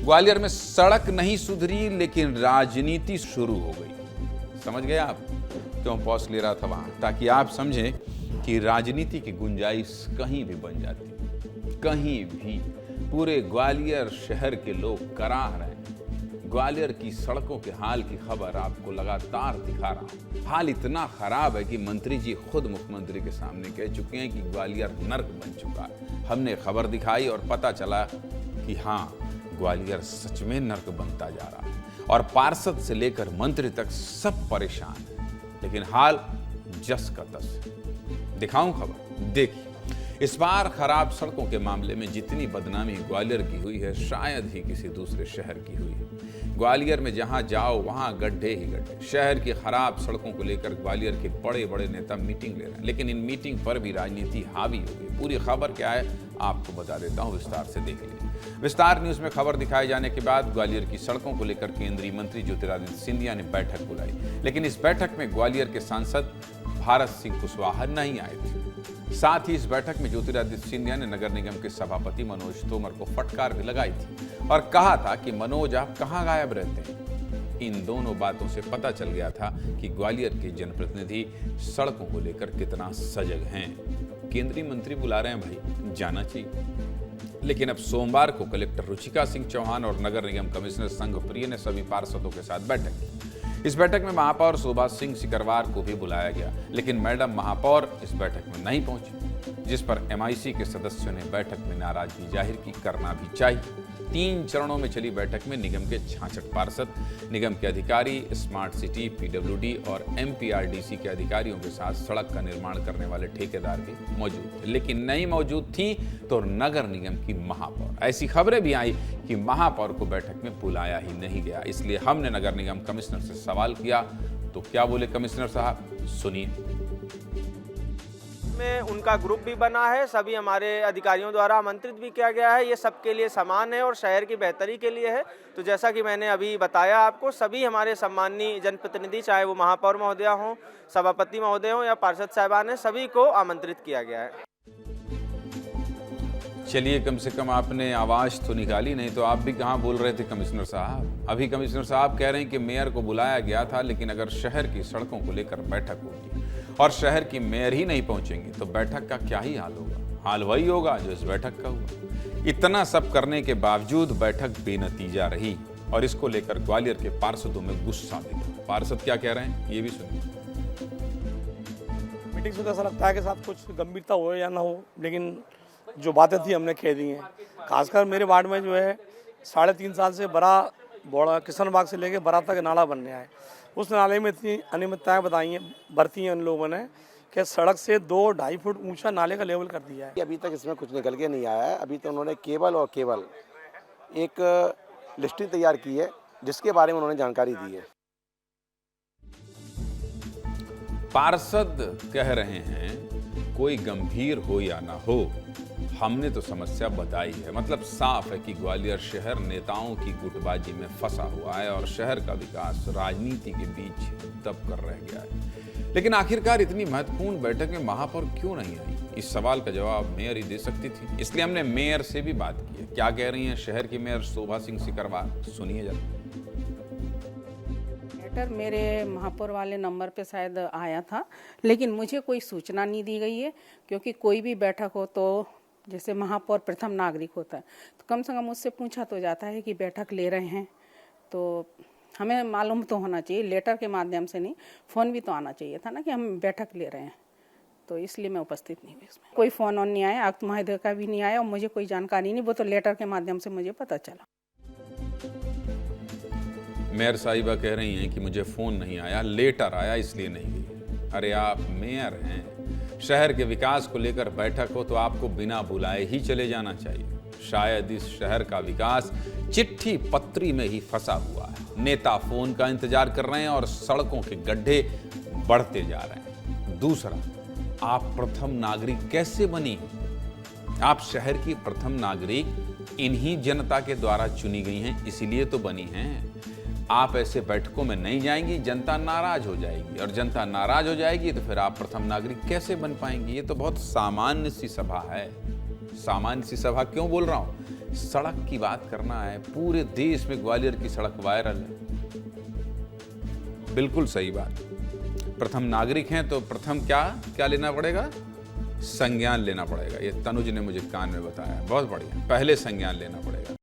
ग्वालियर में सड़क नहीं सुधरी लेकिन राजनीति शुरू हो गई। समझ गए आप क्यों पॉज ले रहा था वहां, ताकि आप समझें कि राजनीति की गुंजाइश कहीं भी बन जाती है, कहीं भी। पूरे ग्वालियर शहर के लोग कराह रहे हैं। ग्वालियर की सड़कों के हाल की खबर आपको लगातार दिखा रहा हूं। हाल इतना खराब है कि मंत्री जी खुद मुख्यमंत्री के सामने कह चुके हैं कि ग्वालियर नर्क बन चुका है। हमने खबर दिखाई और पता चला कि हाँ, ग्वालियर सच में नर्क बनता जा रहा है और पार्षद से लेकर मंत्री तक सब परेशान हैं। लेकिन हाल जस का तस। दिखाऊं खबर, देखिए। इस बार खराब सड़कों के मामले में जितनी बदनामी ग्वालियर की हुई है, शायद ही किसी दूसरे शहर की हुई है। ग्वालियर में जहां जाओ वहां गड्ढे ही गड्ढे। शहर की खराब सड़कों को लेकर ग्वालियर के बड़े बड़े नेता मीटिंग ले रहे हैं, लेकिन इन मीटिंग पर भी राजनीति हावी हो गई। पूरी खबर क्या है आपको बता देता हूं, विस्तार से देख लीजिए। विस्तार न्यूज में खबर दिखाए जाने के बाद ग्वालियर की सड़कों को लेकर केंद्रीय मंत्री ज्योतिरादित्य सिंधिया ने बैठक बुलाई, लेकिन इस बैठक में ग्वालियर के सांसद भारत सिंह कुशवाहा नहीं आए थे। साथ ही इस बैठक में ज्योतिरादित्य सिंधिया ने नगर निगम के सभापति मनोज तोमर को फटकार भी लगाई थी और कहा था कि मनोज आप कहां गायब रहते हैं। इन दोनों बातों से पता चल गया था कि ग्वालियर के जनप्रतिनिधि सड़कों को लेकर कितना सजग हैं। केंद्रीय मंत्री बुला रहे हैं भाई, जाना चाहिए। लेकिन अब सोमवार को कलेक्टर रुचिका सिंह चौहान और नगर निगम कमिश्नर संघ प्रिय ने सभी पार्षदों के साथ बैठक की। इस बैठक में महापौर शोभा सिंह सिकरवार को भी बुलाया गया, लेकिन मैडम महापौर इस बैठक में नहीं पहुंची, जिस पर एमआईसी के सदस्यों ने बैठक में नाराजगी जाहिर की। करना भी चाहिए। 3 चरणों में चली बैठक में निगम के 66 पार्षद, निगम के अधिकारी, स्मार्ट सिटी, पीडब्ल्यूडी और एमपीआरडीसी के अधिकारियों के साथ सड़क का निर्माण करने वाले ठेकेदार भी मौजूद थे। लेकिन नहीं मौजूद थी तो नगर निगम की महापौर। ऐसी खबरें भी आई कि महापौर को बैठक में बुलाया ही नहीं गया। इसलिए हमने नगर निगम कमिश्नर से सवाल किया, तो क्या बोले कमिश्नर साहब, सुनिए। में उनका ग्रुप भी बना है, सभी हमारे अधिकारियों द्वारा आमंत्रित भी किया गया है। ये सबके लिए समान है और शहर की बेहतरी के लिए है। तो जैसा कि मैंने अभी बताया आपको, सभी हमारे सम्माननीय जनप्रतिनिधि, चाहे वो महापौर महोदया हों, सभापति महोदय हों या पार्षद साहबान हैं, सभी को आमंत्रित किया गया है। चलिए, कम से कम आपने आवाज तो निकाली, नहीं तो आप भी कहाँ बोल रहे थे कमिश्नर साहब। अभी कमिश्नर साहब कह रहे हैं कि मेयर को बुलाया गया था, लेकिन अगर शहर की सड़कों को लेकर बैठक होगी और शहर की मेयर ही नहीं पहुंचेंगी तो बैठक का क्या ही हाल होगा। हाल वही होगा जो इस बैठक का हुआ। इतना सब करने के बावजूद बैठक बेनतीजा रही और इसको लेकर ग्वालियर के पार्षदों में गुस्सा भी था। पार्षद क्या कह रहे हैं ये भी सुनिए। मीटिंग से तो ऐसा लगता है कि साथ कुछ गंभीरता हो या ना हो, लेकिन जो बातें थी हमने कह दी हैं। खासकर मेरे वार्ड में जो है 3.5 साल से बड़ा किशनबाग से लेके बरा तक नाला बनने आए। उस नाले में इतनी अनियमितताएं बरती हैं उन लोगों ने कि सड़क से 2-2.5 फुट ऊंचा नाले का लेवल कर दिया है। अभी तक इसमें कुछ निकल के नहीं आया है। अभी तो उन्होंने केवल एक लिस्टिंग तैयार की है जिसके बारे में उन्होंने जानकारी दी है। पार्षद कह रहे हैं कोई गंभीर हो या ना हो, हमने तो समस्या बताई है। मतलब साफ है कि ग्वालियर शहर नेताओं की गुटबाजी में फंसा हुआ है और शहर का विकास राजनीति के बीच दब कर रह गया है। लेकिन आखिरकार इतनी महत्वपूर्ण बैठक में महापौर क्यों नहीं आई? इस सवाल का जवाब मेयर ही दे सकती थी। इसलिए हमने मेयर से भी बात की है। क्या कह रही हैं शहर की मेयर शोभा सिंह सिकरवार, सुनिए जरा। लेटर मेरे महापौर वाले नंबर पे शायद आया था, लेकिन मुझे कोई सूचना नहीं दी गई है। क्योंकि कोई भी बैठक हो तो जैसे महापौर प्रथम नागरिक होता है, तो कम से कम उससे पूछा तो जाता है कि बैठक ले रहे हैं, तो हमें मालूम तो होना चाहिए। लेटर के माध्यम से नहीं, फ़ोन भी तो आना चाहिए था ना कि हम बैठक ले रहे हैं। तो इसलिए मैं उपस्थित नहीं हुई इसमें। कोई फ़ोन ऑन नहीं आया, आयुक्त महोदय का भी नहीं आया और मुझे कोई जानकारी नहीं, वो तो लेटर के माध्यम से मुझे पता चला। मेयर साहिबा कह रही हैं कि मुझे फ़ोन नहीं आया, लेटर आया इसलिए नहीं गई। अरे आप मेयर हैं, शहर के विकास को लेकर बैठक हो तो आपको बिना बुलाए ही चले जाना चाहिए। शायद इस शहर का विकास चिट्ठी पत्री में ही फंसा हुआ है। नेता फोन का इंतजार कर रहे हैं और सड़कों के गड्ढे बढ़ते जा रहे हैं। दूसरा, आप प्रथम नागरिक कैसे बनी? आप शहर की प्रथम नागरिक इन्हीं जनता के द्वारा चुनी गई हैं, इसीलिए तो बनी हैं। आप ऐसे बैठकों में नहीं जाएंगी, जनता नाराज हो जाएगी और जनता नाराज हो जाएगी तो फिर आप प्रथम नागरिक कैसे बन पाएंगी? ये तो बहुत सामान्य सी सभा है। सामान्य सी सभा क्यों बोल रहा हूं? सड़क की बात करना है, पूरे देश में ग्वालियर की सड़क वायरल है। बिल्कुल सही बात। प्रथम नागरिक हैं तो प्रथम क्या लेना पड़ेगा? संज्ञान लेना पड़ेगा। ये तनुज ने मुझे कान में बताया। बहुत बढ़िया, पहले संज्ञान लेना पड़ेगा।